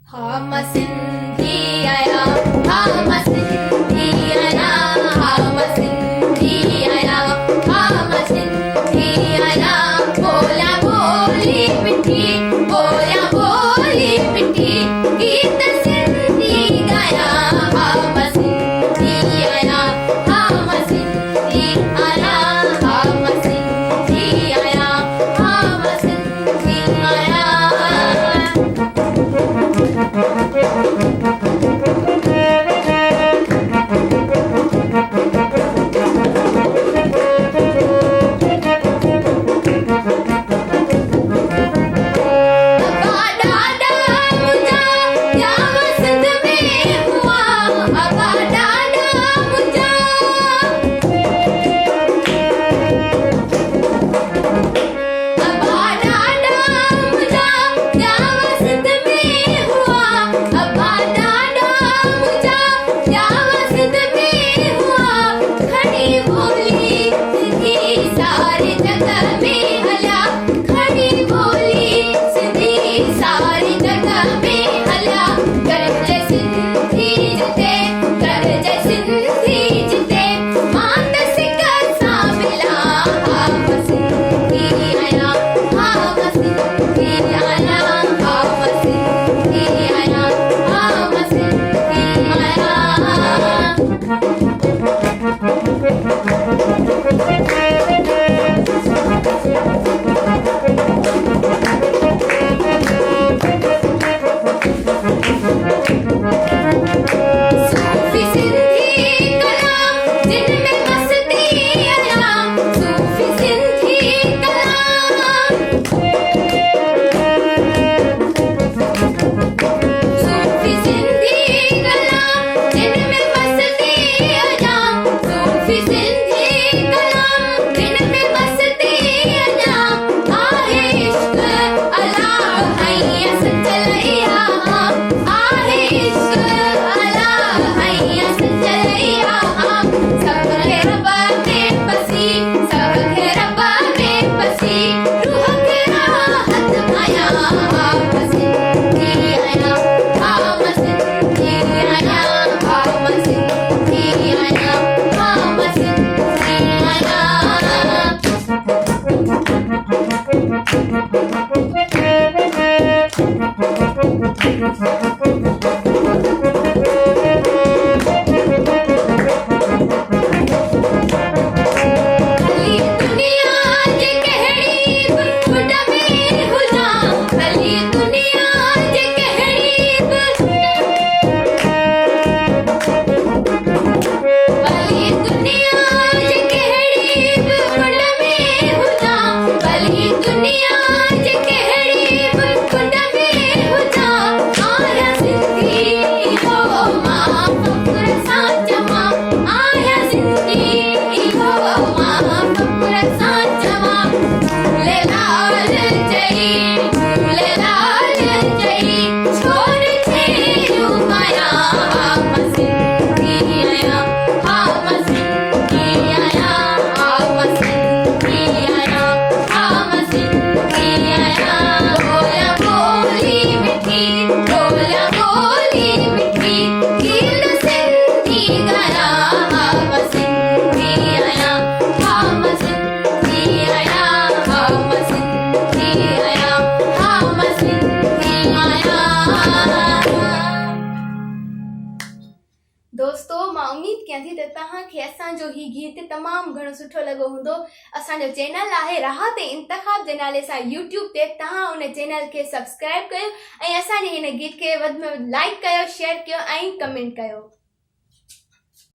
हम सिंधी आया, हम सिंधी आया, हम सिंधी आया, हम सिंधी आया। बोला बोली मिठी, बोला बोली मिठी, गीत सिंधी गाया। हम सिंधी आया, हम सिंधी आया, हम सिंधी आया, हम सिंधी आया। दोस्तों मां उम्मीद कयां थी त तव्हांखे असांजो ही गीत तमामु घणो सुठो लॻो हूंदो। असांजो चैनल आहे राहत इंतखाब जे नाले सां यूट्यूब ते, तव्हां उन चैनल खे सब्सक्राइब कयो ऐं असांजे हिन गीत खे वधि में वधि लाइक कयो, शेयर कयो ऐं कमेंट कयो।